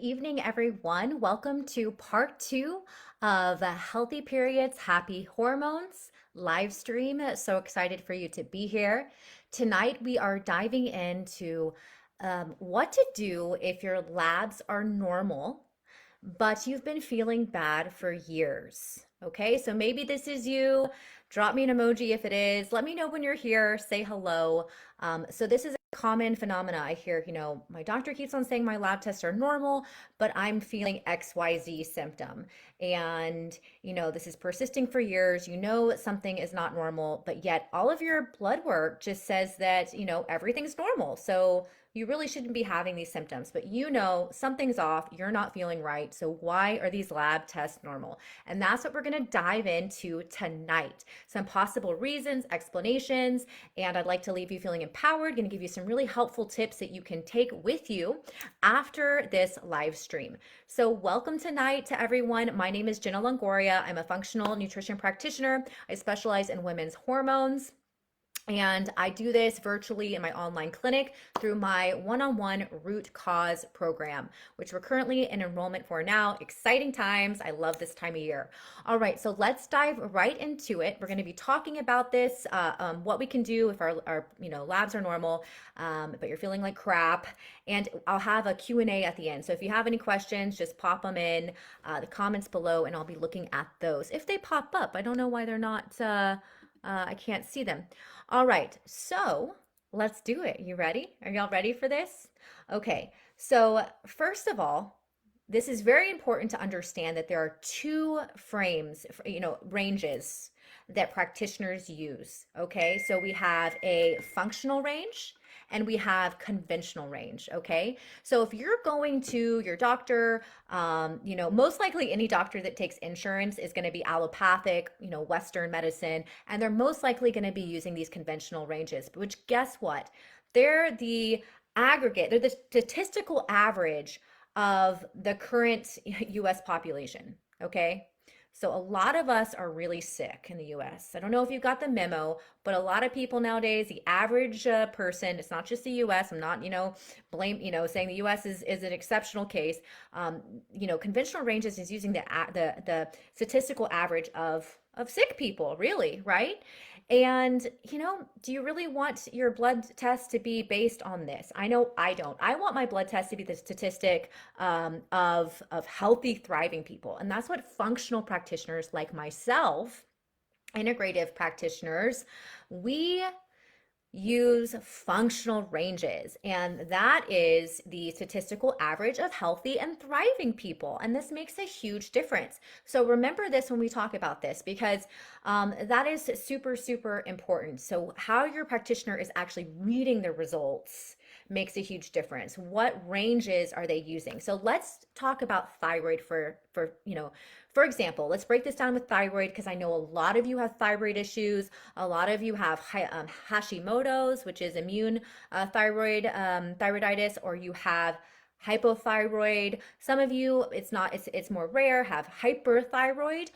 evening, everyone. Welcome to part two of Healthy Periods, Happy Hormones live stream. So excited for you to be here. Tonight, we are diving into what to do if your labs are normal, but you've been feeling bad for years. Okay, so maybe this is you. Drop me an emoji if it is. Let me know when you're here. Say hello. So this is a common phenomena. I hear, my doctor keeps on saying my lab tests are normal, but I'm feeling XYZ symptom. And, this is persisting for years. You know something is not normal, but yet all of your blood work just says that, everything's normal. So you really shouldn't be having these symptoms, but something's off, you're not feeling right. So why are these lab tests normal? And that's what we're going to dive into tonight. Some possible reasons, explanations, and I'd like to leave you feeling empowered. Going to give you some really helpful tips that you can take with you after this live stream. So welcome tonight to everyone. My name is Jenna Longoria. I'm a functional nutrition practitioner. I specialize in women's hormones. And I do this virtually in my online clinic through my one-on-one root cause program, which we're currently in enrollment for now. Exciting times. I love this time of year. All right, so let's dive right into it. We're going to be talking about this, what we can do if our labs are normal, but you're feeling like crap. And I'll have a Q&A at the end. So if you have any questions, just pop them in the comments below, and I'll be looking at those. If they pop up, I don't know why they're not, I can't see them. All right, so let's do it. You ready? Are y'all ready for this? Okay, so first of all, this is very important to understand that there are two ranges that practitioners use. Okay, so we have a functional range and we have conventional range. Okay, so if you're going to your doctor, most likely any doctor that takes insurance is going to be allopathic, Western medicine, and they're most likely going to be using these conventional ranges, which guess what? They're the aggregate, they're the statistical average of the current US population. Okay. So a lot of us are really sick in the US. I don't know if you got the memo, but a lot of people nowadays, the average person, it's not just the US. I'm not, saying the US is an exceptional case. Conventional ranges is using the statistical average of sick people, really, right? And, do you really want your blood test to be based on this? I know I don't. I want my blood test to be the statistic of healthy, thriving people. And that's what functional practitioners like myself, integrative practitioners, we use functional ranges, and that is the statistical average of healthy and thriving people. And this makes a huge difference. So remember this when we talk about this, because that is super, super important. So how your practitioner is actually reading the results makes a huge difference. What ranges are they using? So let's talk about thyroid for example. Let's break this down with thyroid, because I know a lot of you have thyroid issues. A lot of you have Hashimoto's, which is immune thyroiditis, or you have hypothyroid. Some of you, it's more rare, have hyperthyroid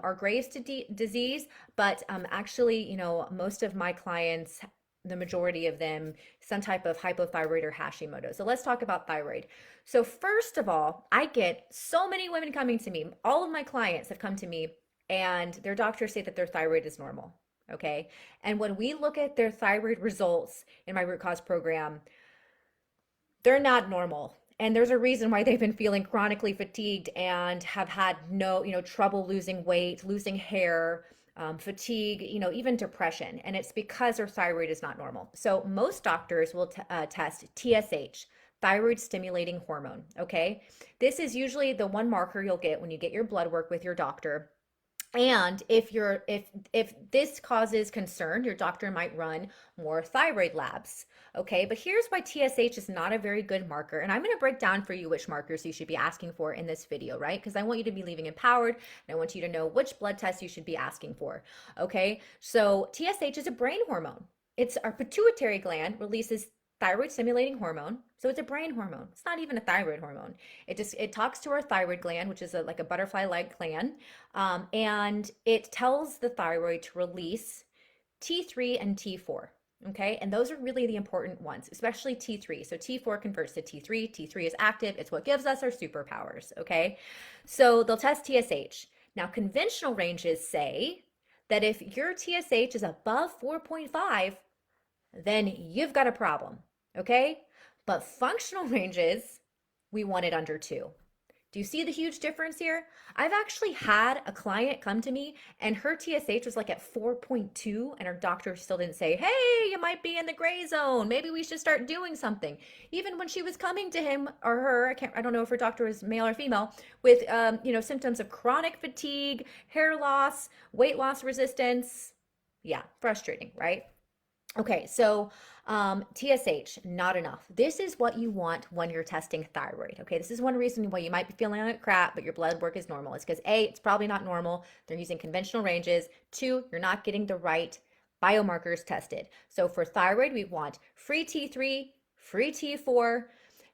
or Graves' disease, but actually, most of my clients, the majority of them, some type of hypothyroid or Hashimoto. So let's talk about thyroid. So first of all, I get so many women coming to me. All of my clients have come to me and their doctors say that their thyroid is normal. Okay. And when we look at their thyroid results in my root cause program, they're not normal. And there's a reason why they've been feeling chronically fatigued and have had trouble losing weight, losing hair, fatigue, even depression. And it's because their thyroid is not normal. So most doctors will test TSH, thyroid stimulating hormone. Okay. This is usually the one marker you'll get when you get your blood work with your doctor. And if this causes concern, your doctor might run more thyroid labs. Okay, but here's why TSH is not a very good marker. And I'm going to break down for you which markers you should be asking for in this video, right? Because I want you to be leaving empowered, and I want you to know which blood tests you should be asking for. Okay, so TSH is a brain hormone. It's our pituitary gland releases thyroid stimulating hormone. So it's a brain hormone. It's not even a thyroid hormone. It talks to our thyroid gland, which is like a butterfly-like gland, and it tells the thyroid to release T3 and T4. Okay, and those are really the important ones, especially T3. So T4 converts to T3. T3 is active, it's what gives us our superpowers. Okay, so they'll test TSH. Now, conventional ranges say that if your TSH is above 4.5, then you've got a problem. Okay, but functional ranges, we want it under 2. Do you see the huge difference here? I've actually had a client come to me and her TSH was like at 4.2 and her doctor still didn't say, "Hey, you might be in the gray zone. Maybe we should start doing something." Even when she was coming to him or her, I don't know if her doctor was male or female, with symptoms of chronic fatigue, hair loss, weight loss resistance. Yeah, frustrating, right? Okay, so TSH, not enough. This is what you want when you're testing thyroid. Okay, this is one reason why you might be feeling like crap, but your blood work is normal. It's because A, it's probably not normal. They're using conventional ranges. Two, you're not getting the right biomarkers tested. So for thyroid, we want free T3, free T4.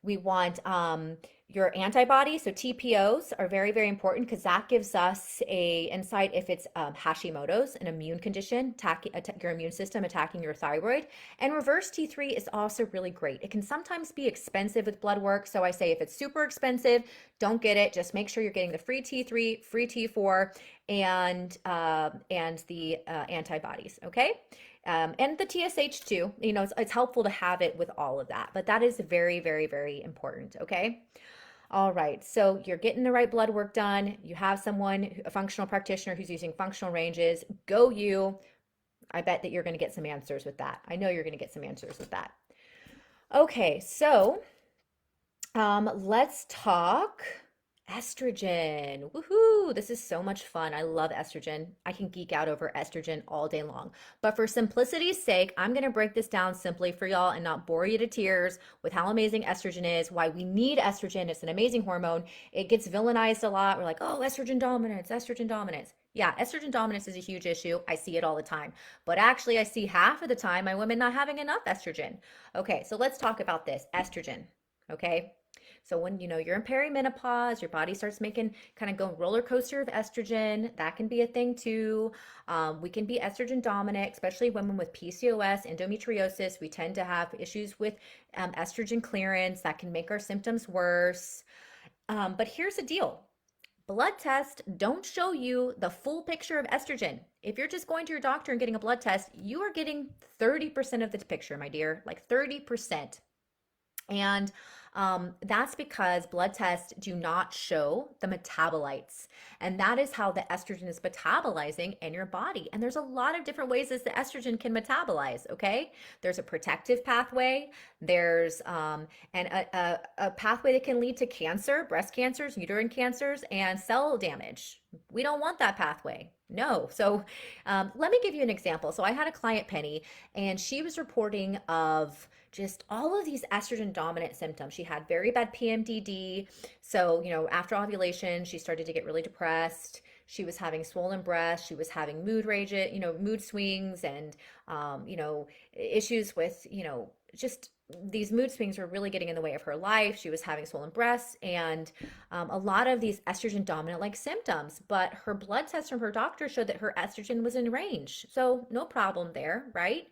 We want your antibodies, so TPOs are very, very important because that gives us a insight if it's Hashimoto's, an immune condition, your immune system attacking your thyroid. And reverse T3 is also really great. It can sometimes be expensive with blood work, so I say if it's super expensive, don't get it. Just make sure you're getting the free T3, free T4, and the antibodies. Okay. And the TSH too, it's helpful to have it with all of that, but that is very, very, very important. Okay. All right. So you're getting the right blood work done. You have someone, a functional practitioner who's using functional ranges. Go you. I bet that you're going to get some answers with that. I know you're going to get some answers with that. Okay. So let's talk estrogen. Woohoo! This is so much fun. I love estrogen. I can geek out over estrogen all day long. But for simplicity's sake, I'm going to break this down simply for y'all and not bore you to tears with how amazing estrogen is, why we need estrogen. It's an amazing hormone. It gets villainized a lot. We're like, oh, estrogen dominance, estrogen dominance. Yeah, estrogen dominance is a huge issue. I see it all the time. But actually, I see half of the time my women not having enough estrogen. Okay, so let's talk about this estrogen. Okay. So when you're in perimenopause, your body starts making kind of going roller coaster of estrogen. That can be a thing too. We can be estrogen dominant, especially women with PCOS, endometriosis. We tend to have issues with estrogen clearance that can make our symptoms worse. But here's the deal. Blood tests don't show you the full picture of estrogen. If you're just going to your doctor and getting a blood test, you are getting 30% of the picture, my dear, like 30%. And that's because blood tests do not show the metabolites. And that is how the estrogen is metabolizing in your body. And there's a lot of different ways that the estrogen can metabolize, okay? There's a protective pathway. There's a pathway that can lead to cancer, breast cancers, uterine cancers, and cell damage. We don't want that pathway. No. So let me give you an example. So I had a client, Penny, and she was reporting of just all of these estrogen dominant symptoms. She had very bad PMDD. So, after ovulation, she started to get really depressed. She was having swollen breasts. She was having mood rage, mood swings and, issues with, just these mood swings were really getting in the way of her life. She was having swollen breasts and a lot of these estrogen dominant like symptoms, but her blood test from her doctor showed that her estrogen was in range. So no problem there, right?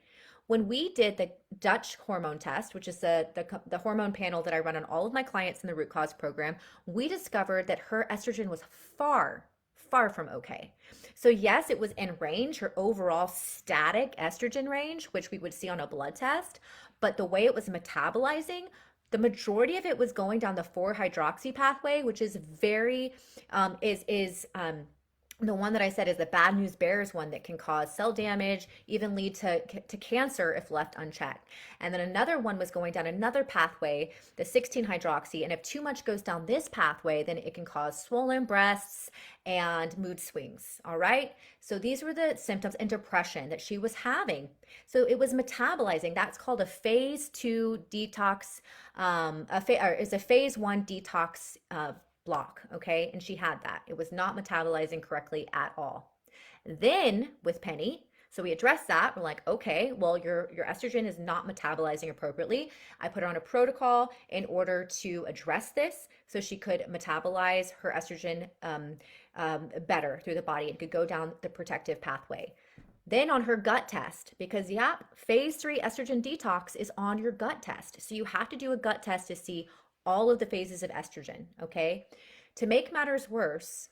When we did the Dutch hormone test, which is the hormone panel that I run on all of my clients in the root cause program, we discovered that her estrogen was far, far from okay. So yes, it was in range, her overall static estrogen range, which we would see on a blood test, but the way it was metabolizing, the majority of it was going down the 4-hydroxy pathway, which is very the one that I said is the bad news bears one that can cause cell damage, even lead to cancer if left unchecked. And then another one was going down another pathway, the 16-hydroxy. And if too much goes down this pathway, then it can cause swollen breasts and mood swings. All right. So these were the symptoms and depression that she was having. So it was metabolizing. That's called a phase 2 detox, is a phase 1 detox block, okay? And she had that. It was not metabolizing correctly at all. Then with Penny, so we addressed that. We're like, okay, well, your estrogen is not metabolizing appropriately. I put her on a protocol in order to address this so she could metabolize her estrogen better through the body and could go down the protective pathway. Then on her gut test, because yep, phase 3 estrogen detox is on your gut test. So you have to do a gut test to see all of the phases of estrogen, okay? To make matters worse,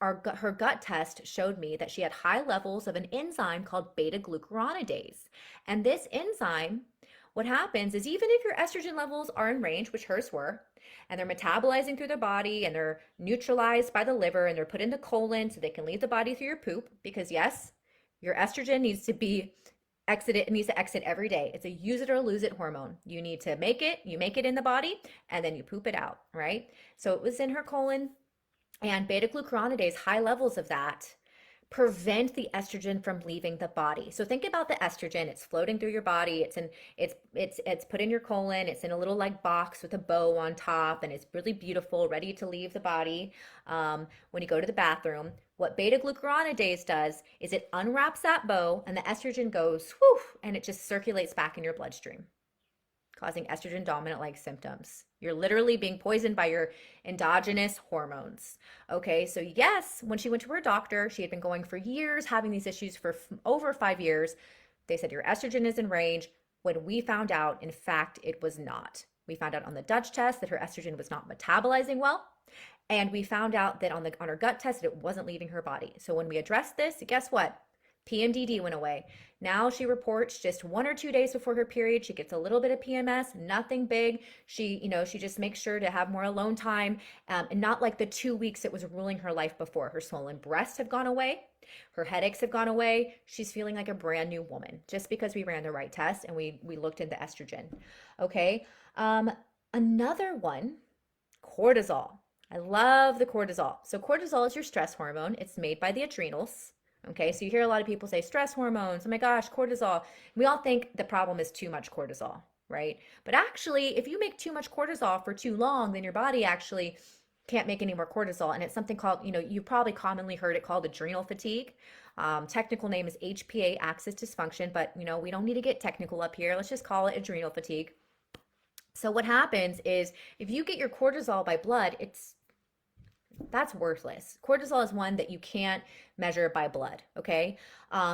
her gut test showed me that she had high levels of an enzyme called beta glucuronidase. And this enzyme, what happens is even if your estrogen levels are in range, which hers were, and they're metabolizing through the body and they're neutralized by the liver and they're put in the colon so they can leave the body through your poop, because yes, your estrogen needs to be exited, it needs to exit every day. It's a use it or lose it hormone. You need to make it, you make it in the body, and then you poop it out, right? So it was in her colon, and beta glucuronidase, high levels of that prevent the estrogen from leaving the body. So think about the estrogen, it's floating through your body, it's put in your colon, it's in a little like box with a bow on top, and it's really beautiful, ready to leave the body when you go to the bathroom. What beta glucuronidase does is it unwraps that bow and the estrogen goes whoo, and it just circulates back in your bloodstream, causing estrogen dominant like symptoms. You're literally being poisoned by your endogenous hormones. Okay, so yes, when she went to her doctor, she had been going for years, having these issues for over 5 years. They said your estrogen is in range. When we found out, in fact, it was not. We found out on the Dutch test that her estrogen was not metabolizing well. And we found out that on her gut test that it wasn't leaving her body. So when we addressed this, guess what? PMDD went away. Now she reports just 1 or 2 days before her period, she gets a little bit of PMS, nothing big. She just makes sure to have more alone time, and not like the 2 weeks it was ruling her life before. Her swollen breasts have gone away. Her headaches have gone away. She's feeling like a brand new woman just because we ran the right test and we looked into estrogen. Okay. Another one, cortisol. I love the cortisol. So cortisol is your stress hormone. It's made by the adrenals. Okay, so you hear a lot of people say stress hormones, oh my gosh, cortisol. We all think the problem is too much cortisol, right? But actually, if you make too much cortisol for too long, then your body actually can't make any more cortisol. And it's something called, you probably commonly heard it called adrenal fatigue. Technical name is HPA axis dysfunction, but we don't need to get technical up here. Let's just call it adrenal fatigue. So what happens is if you get your cortisol by blood, that's worthless. Cortisol is one that you can't measure by blood, okay?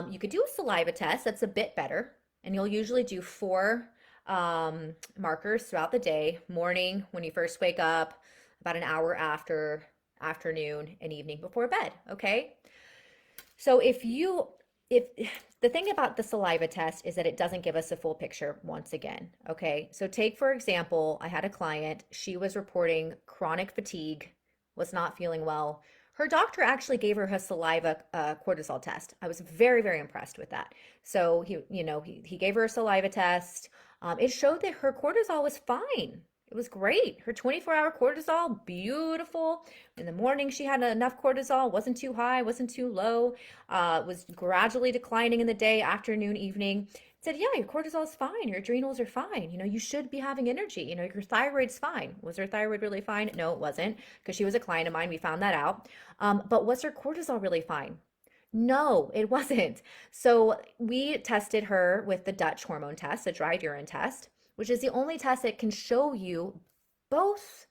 You could do a saliva test. That's a bit better. And you'll usually do 4 markers throughout the day: morning, when you first wake up, about an hour after, afternoon, and evening before bed, okay? So if the thing about the saliva test is that it doesn't give us a full picture once again, okay? So take, for example, I had a client, she was reporting chronic fatigue, was not feeling well. Her doctor actually gave her saliva cortisol test. I was very, very impressed with that. So he gave her a saliva test. It showed that her cortisol was fine. It was great. Her 24-hour cortisol, beautiful. In the morning, she had enough cortisol, wasn't too high, wasn't too low, was gradually declining in the day, afternoon, evening. Said, yeah, your cortisol is fine. Your adrenals are fine. You should be having energy. Your thyroid's fine. Was her thyroid really fine? No, it wasn't, because she was a client of mine. We found that out. But was her cortisol really fine? No, it wasn't. So we tested her with the Dutch hormone test, the dried urine test, which is the only test that can show you both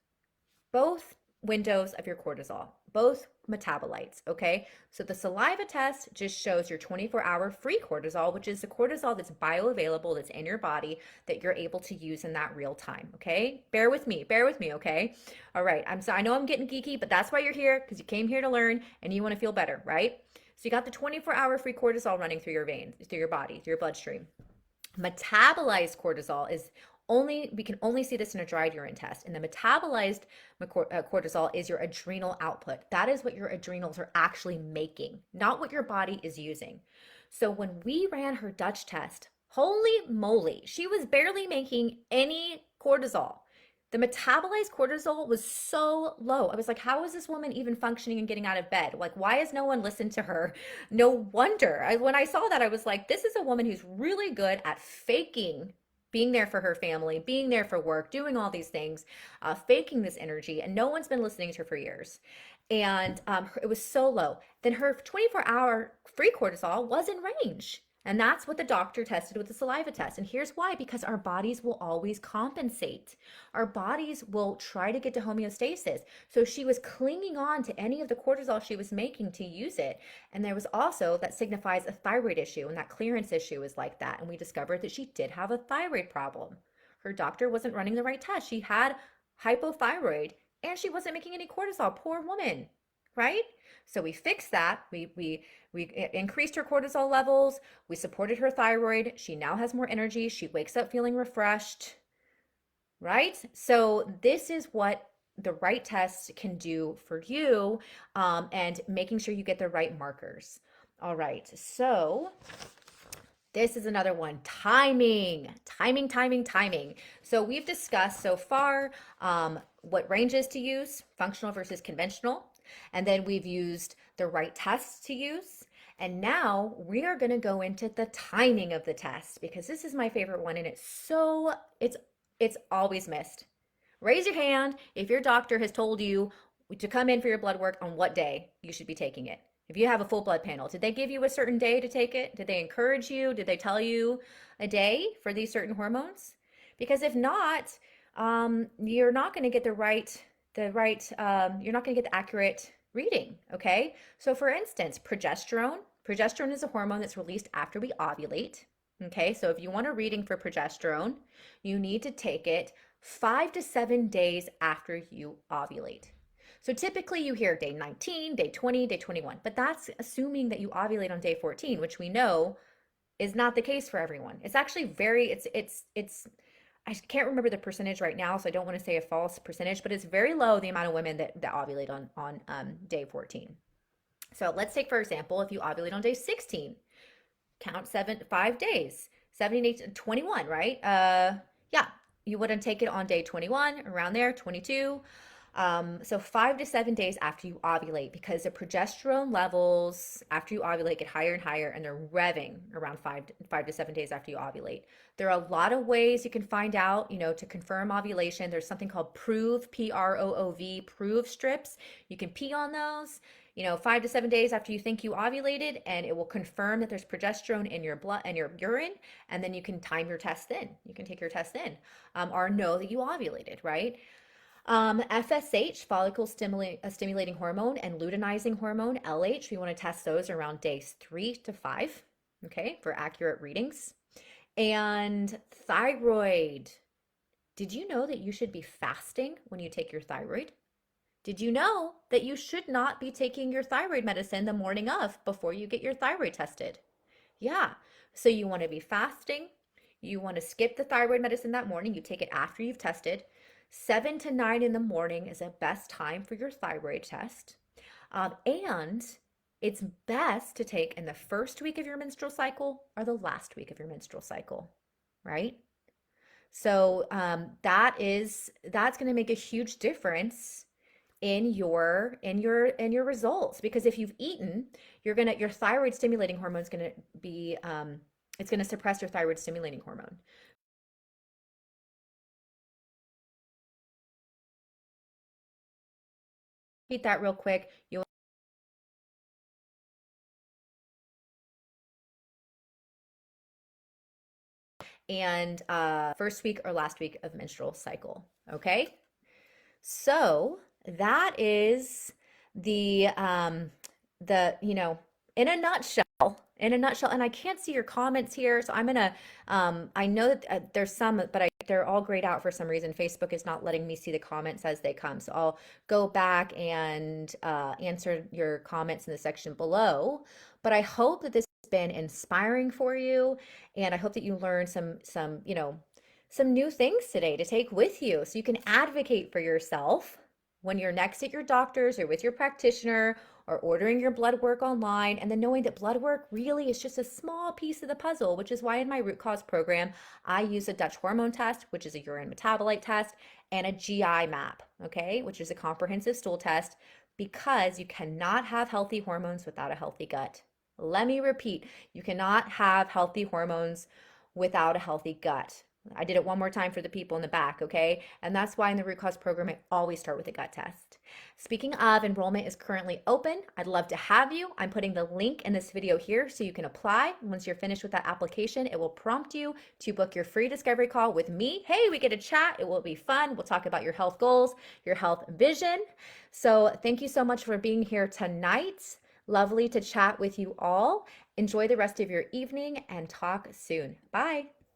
windows of your cortisol, both metabolites, okay? So the saliva test just shows your 24-hour free cortisol, which is the cortisol that's bioavailable, that's in your body, that you're able to use in that real time, okay? Bear with me, okay? All right, I know I'm getting geeky, but that's why you're here, because you came here to learn and you want to feel better, right? So you got the 24-hour free cortisol running through your veins, through your body, through your bloodstream. Metabolized cortisol is we can only see this in a dried urine test. And the metabolized cortisol is your adrenal output. That is what your adrenals are actually making, not what your body is using. So when we ran her Dutch test, holy moly, she was barely making any cortisol. The metabolized cortisol was so low. I was like, how is this woman even functioning and getting out of bed? Like, why has no one listened to her? No wonder. When I saw that, I was like, this is a woman who's really good at faking being there for her family, being there for work, doing all these things, faking this energy, and no one's been listening to her for years. And it was so low. Then her 24-hour free cortisol was in range. And that's what the doctor tested with the saliva test. And here's why, because our bodies will always compensate. Our bodies will try to get to homeostasis. So she was clinging on to any of the cortisol she was making to use it. And there was also that signifies a thyroid issue, and that clearance issue is like that. And we discovered that she did have a thyroid problem. Her doctor wasn't running the right test. She had hypothyroid and she wasn't making any cortisol. Poor woman, right? So we fixed that. We increased her cortisol levels. We supported her thyroid. She now has more energy. She wakes up feeling refreshed, right? So this is what the right test can do for you, and making sure you get the right markers. All right. So this is another one. Timing, timing, timing, timing. So we've discussed so far what ranges to use, functional versus conventional. And then we've used the right tests to use. And now we are going to go into the timing of the test, because this is my favorite one, and it's always missed. Raise your hand if your doctor has told you to come in for your blood work on what day you should be taking it. If you have a full blood panel, did they give you a certain day to take it? Did they encourage you? Did they tell you a day for these certain hormones? Because if not, you're not going to get you're not going to get the accurate reading. Okay. So for instance, progesterone is a hormone that's released after we ovulate. Okay. So if you want a reading for progesterone, you need to take it 5 to 7 days after you ovulate. So typically you hear day 19, day 20, day 21, but that's assuming that you ovulate on day 14, which we know is not the case for everyone. It's actually I can't remember the percentage right now, so I don't want to say a false percentage, but it's very low, the amount of women that ovulate on day 14. So let's take, for example, if you ovulate on day 16, count 5 days, 78, 21, right? Yeah, you wouldn't take it on day 21, around there, 22. So 5 to 7 days after you ovulate, because the progesterone levels after you ovulate get higher and higher, and they're revving around 5 to 7 days after you ovulate. There are a lot of ways you can find out, to confirm ovulation. There's something called Prove, Proov, Prove strips. You can pee on those, 5 to 7 days after you think you ovulated, and it will confirm that there's progesterone in your blood and your urine. And then you can time your test then. You can take your test then, or know that you ovulated, right? FSH, follicle stimulating hormone, and luteinizing hormone, LH, we want to test those around days 3 to 5, okay, for accurate readings. And thyroid. Did you know that you should be fasting when you take your thyroid? Did you know that you should not be taking your thyroid medicine the morning of before you get your thyroid tested? Yeah, so you want to be fasting. You want to skip the thyroid medicine that morning. You take it after you've tested. 7 to 9 in the morning is the best time for your thyroid test. And it's best to take in the first week of your menstrual cycle or the last week of your menstrual cycle, right? So that's going to make a huge difference in your results, because if you've eaten, your thyroid stimulating hormone is going to be it's going to suppress your thyroid stimulating hormone. Repeat that real quick. You and first week or last week of menstrual cycle. Okay. So that is the in a nutshell, and I can't see your comments here, so I'm gonna I know that there's some, but they're all grayed out for some reason. Facebook is not letting me see the comments as they come, so I'll go back and answer your comments in the section below. But I hope that this has been inspiring for you, and I hope that you learned some new things today to take with you, so you can advocate for yourself when you're next at your doctor's or with your practitioner, or ordering your blood work online, and then knowing that blood work really is just a small piece of the puzzle, which is why in my root cause program, I use a Dutch hormone test, which is a urine metabolite test, and a GI map, okay, which is a comprehensive stool test, because you cannot have healthy hormones without a healthy gut. Let me repeat, you cannot have healthy hormones without a healthy gut. I did it one more time for the people in the back, okay? And that's why in the root cause program, I always start with a gut test. Speaking of, enrollment is currently open. I'd love to have you. I'm putting the link in this video here so you can apply. Once you're finished with that application, it will prompt you to book your free discovery call with me. Hey, we get a chat. It will be fun. We'll talk about your health goals, your health vision. So thank you so much for being here tonight. Lovely to chat with you all. Enjoy the rest of your evening and talk soon. Bye.